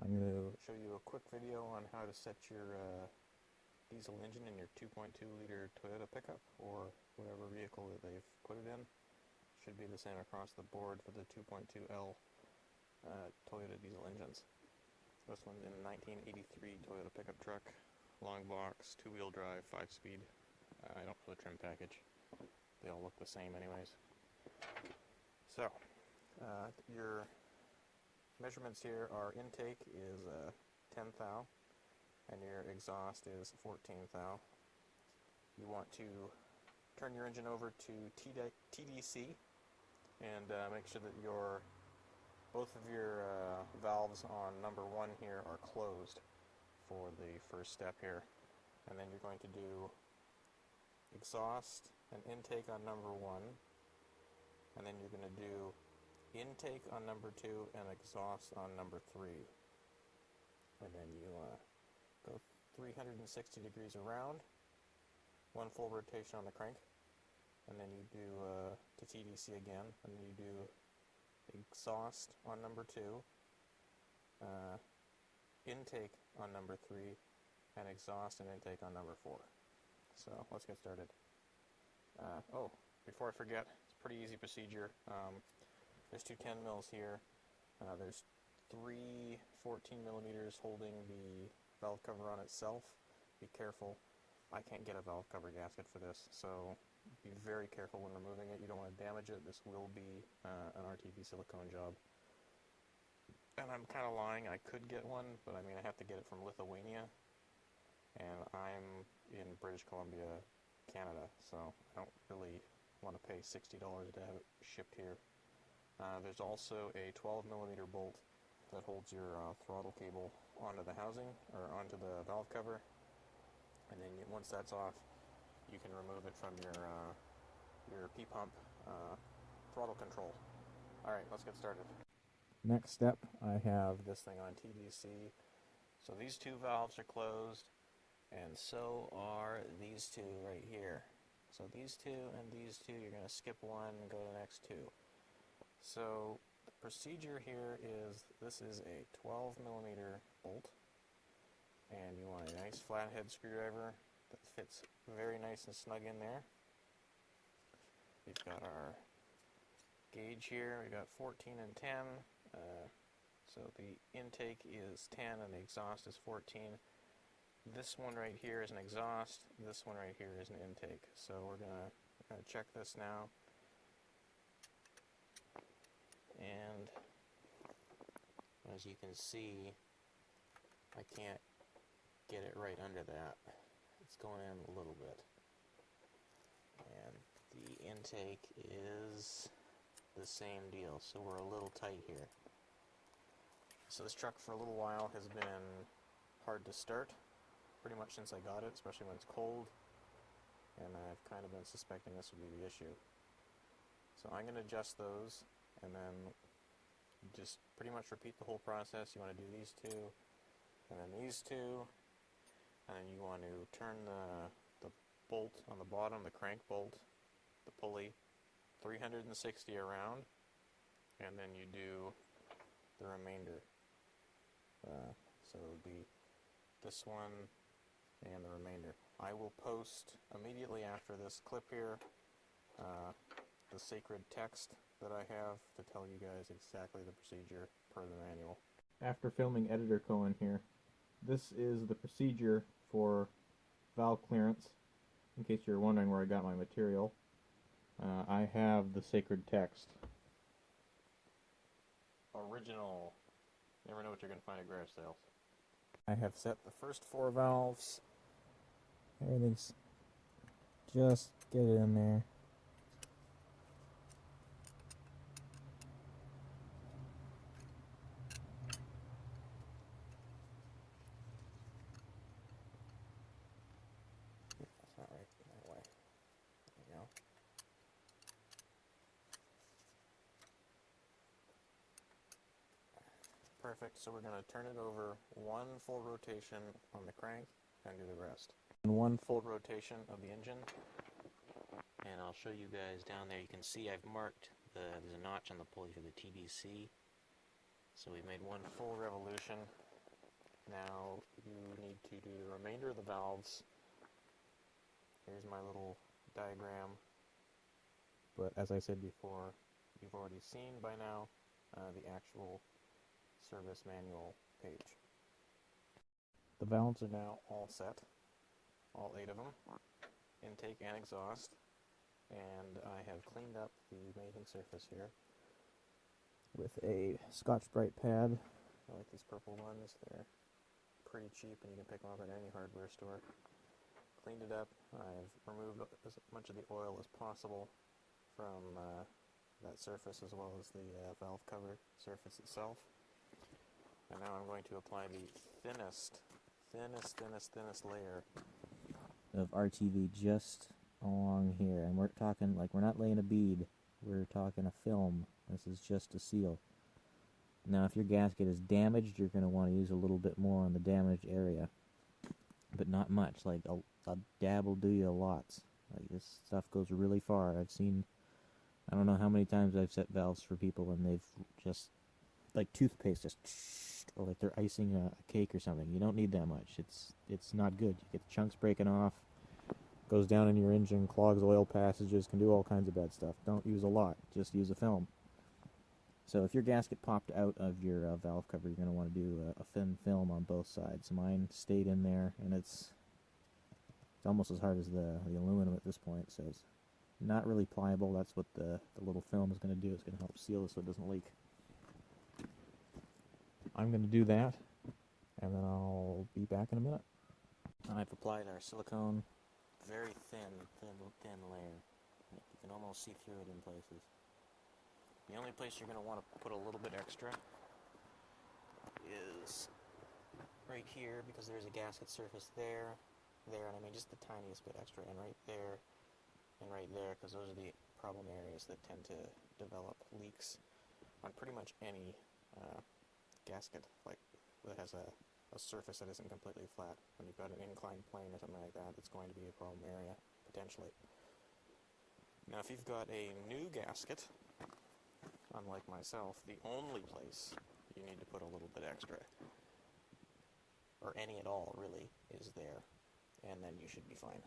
I'm going to show you a quick video on how to set your diesel engine in your 2.2 liter Toyota pickup or whatever vehicle that they've put it in. Should be the same across the board for the 2.2L Toyota diesel engines. This one's in a 1983 Toyota pickup truck, long box, 2-wheel drive, 5-speed. I don't know the trim package. They all look the same anyways. So, your measurements here are intake is 10 thou and your exhaust is 14 thou. You want to turn your engine over to TDC and make sure that both of your valves on number 1 here are closed for the first step here. And then you're going to do exhaust and intake on number 1, and then you're going to do intake on number 2 and exhaust on number 3. And then you go 360 degrees around, 1 full rotation on the crank, and then you do to TDC again, and then you do exhaust on number 2, intake on number 3, and exhaust and intake on number 4. So let's get started. Oh, before I forget, it's a pretty easy procedure. There's 2 10 mils here. There's 3 14 millimeters holding the valve cover on itself. Be careful. I can't get a valve cover gasket for this, so be very careful when removing it. You don't want to damage it. This will be an RTV silicone job. And I'm kind of lying. I could get one, but I mean I have to get it from Lithuania, and I'm in British Columbia, Canada, so I don't really want to pay $60 to have it shipped here. There's also a 12 millimeter bolt that holds your throttle cable onto the housing, or onto the valve cover, and then once that's off, you can remove it from your P-pump throttle control. Alright, let's get started. Next step, I have this thing on TDC. So these 2 valves are closed, and so are these 2 right here. So these 2 and these 2, you're going to skip 1 and go to the next 2. So the procedure here is, this is a 12 millimeter bolt, and you want a nice flathead screwdriver that fits very nice and snug in there. We've got our gauge here, we've got 14 and 10, so the intake is 10 and the exhaust is 14. This one right here is an exhaust, this one right here is an intake. So we're going to check this now. And as you can see, I can't get it right under that. It's going in a little bit. And the intake is the same deal, so we're a little tight here. So this truck for a little while has been hard to start, pretty much since I got it, especially when it's cold, and I've kind of been suspecting this would be the issue. So I'm going to adjust those, and then just pretty much repeat the whole process. You want to do these 2, and then these 2, and then you want to turn the bolt on the bottom, the crank bolt, the pulley, 360 around, and then you do the remainder. So it would be this one and the remainder. I will post immediately after this clip here the sacred text that I have to tell you guys exactly the procedure per the manual. After filming Editor Cohen here, this is the procedure for valve clearance. In case you're wondering where I got my material, I have the sacred text. Original. Never know what you're going to find at garage sales. I have set the first 4 valves. Everything's just get it in there. That's not right that way. There we go. Perfect, so we're going to turn it over 1 full rotation on the crank and do the rest. And 1 full rotation of the engine, and I'll show you guys down there. You can see I've marked there's a notch on the pulley for the TDC. So we've made 1 full revolution, Now you need to do the remainder of the valves. Here's my little diagram. But as I said before, you've already seen by now the actual service manual page. The valves are now all set, all 8 of them, intake and exhaust, and I have cleaned up the mating surface here with a Scotch-Brite pad. I like these purple ones. They're pretty cheap and you can pick them up at any hardware store. Cleaned it up. I've removed as much of the oil as possible from that surface, as well as the valve cover surface itself. And now I'm going to apply the thinnest layer of RTV just along here. And we're talking, like, we're not laying a bead, we're talking a film. This is just a seal. Now if your gasket is damaged, you're going to want to use a little bit more on the damaged area, but not much. Like a dab will do you lots. Like, this stuff goes really far. I've seen, I don't know how many times I've set valves for people and they've just, like toothpaste, just, or like they're icing a cake or something. You don't need that much. It's not good. You get the chunks breaking off, goes down in your engine, clogs oil passages, can do all kinds of bad stuff. Don't use a lot. Just use a film. So if your gasket popped out of your valve cover, you're going to want to do a thin film on both sides. Mine stayed in there, and it's almost as hard as the aluminum at this point, so it's not really pliable. That's what the little film is going to do. It's going to help seal it so it doesn't leak. I'm going to do that, and then I'll be back in a minute. I've applied our silicone, very thin layer. You can almost see through it in places. The only place you're going to want to put a little bit extra is right here, because there's a gasket surface there, and I mean just the tiniest bit extra, and right there, because those are the problem areas that tend to develop leaks on pretty much any gasket, like that has a surface that isn't completely flat. When you've got an inclined plane or something like that, it's going to be a problem area, potentially. Now if you've got a new gasket, unlike myself, the only place you need to put a little bit extra, or any at all really, is there, and then you should be fine.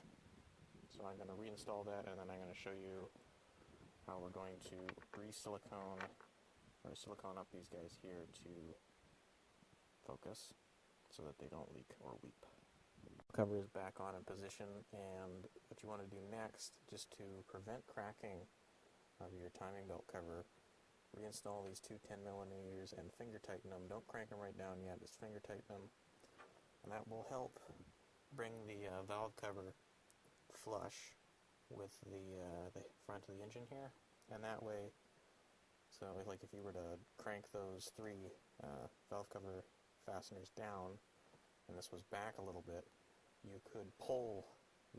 So I'm going to reinstall that, and then I'm going to show you how we're going to re-silicone, or silicone up these guys here to focus so that they don't leak or weep. Cover is back on in position, and what you want to do next, just to prevent cracking of your timing belt cover, reinstall these two 10mm and finger tighten them. Don't crank them right down yet, just finger tighten them, and that will help bring the valve cover flush with the front of the engine here, and that way, so like if you were to crank those 3 valve cover fasteners down, and this was back a little bit, you could pull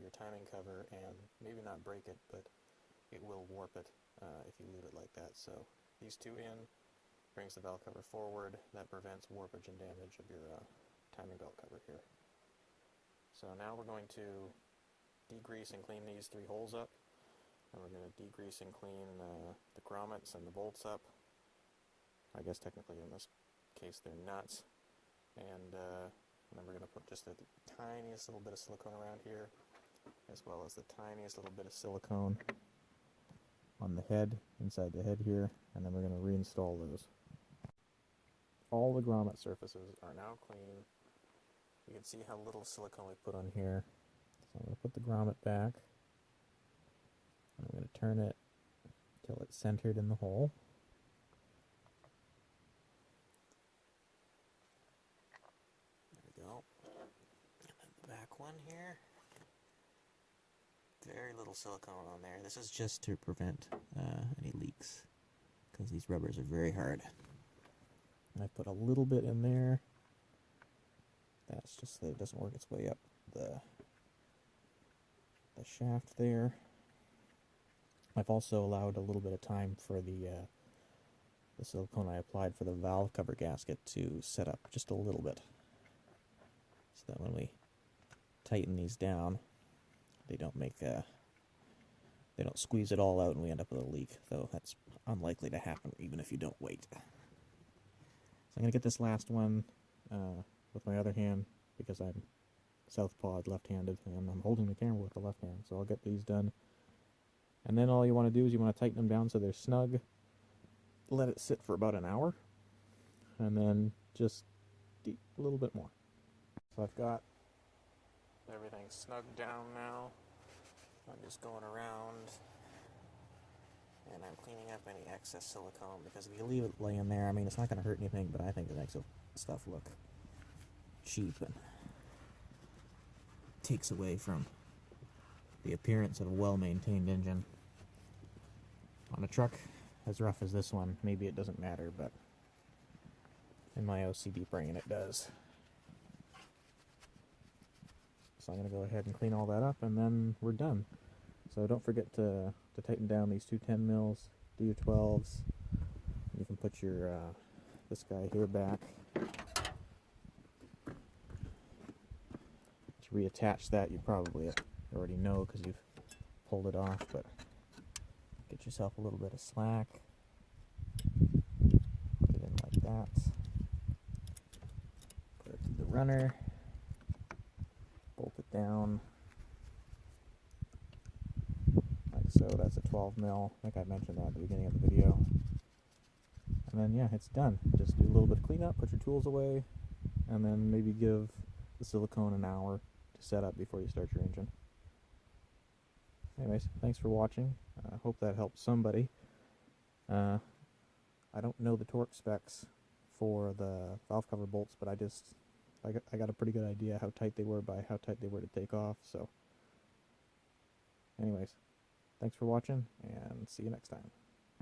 your timing cover and maybe not break it, but it will warp it if you leave it like that. So these 2 in, brings the valve cover forward. That prevents warpage and damage of your timing belt cover here. So now we're going to degrease and clean these 3 holes up, and we're going to degrease and clean the grommets and the bolts up. I guess technically in this case they're nuts. And then we're going to put just the tiniest little bit of silicone around here, as well as the tiniest little bit of silicone on the head, inside the head here, and then we're going to reinstall those. All the grommet surfaces are now clean. You can see how little silicone we put on here. So I'm going to put the grommet back, and I'm going to turn it until it's centered in the hole. There we go. And then the back one here. Very little silicone on there. This is just to prevent any leaks, because these rubbers are very hard. I put a little bit in there. That's just so it doesn't work its way up the shaft there. I've also allowed a little bit of time for the silicone I applied for the valve cover gasket to set up just a little bit, so that when we tighten these down, they don't make they don't squeeze it all out and we end up with a leak, though that's unlikely to happen even if you don't wait. So I'm going to get this last one with my other hand because I'm southpawed, left-handed, and I'm holding the camera with the left hand. So I'll get these done. And then all you want to do is you want to tighten them down so they're snug. Let it sit for about an hour. And then just a little bit more. So I've got everything snugged down now. I'm just going around and I'm cleaning up any excess silicone because if you leave it laying there, I mean, it's not going to hurt anything, but I think it makes stuff look cheap and takes away from the appearance of a well-maintained engine. On a truck as rough as this one, maybe it doesn't matter, but in my OCD brain it does. So I'm going to go ahead and clean all that up, and then we're done. So don't forget to tighten down these two 10 mils, do your 12s. You can put your this guy here back. To reattach that, you probably already know because you've pulled it off, but get yourself a little bit of slack. Put it in like that. Put it to the runner. Bolt it down. Like so. That's a 12 mil. I think I mentioned that at the beginning of the video. And then yeah, it's done. Just do a little bit of cleanup, put your tools away, and then maybe give the silicone an hour to set up before you start your engine. Anyways, thanks for watching. I hope that helped somebody. I don't know the torque specs for the valve cover bolts, but I got a pretty good idea how tight they were by how tight they were to take off. So anyways, thanks for watching and see you next time.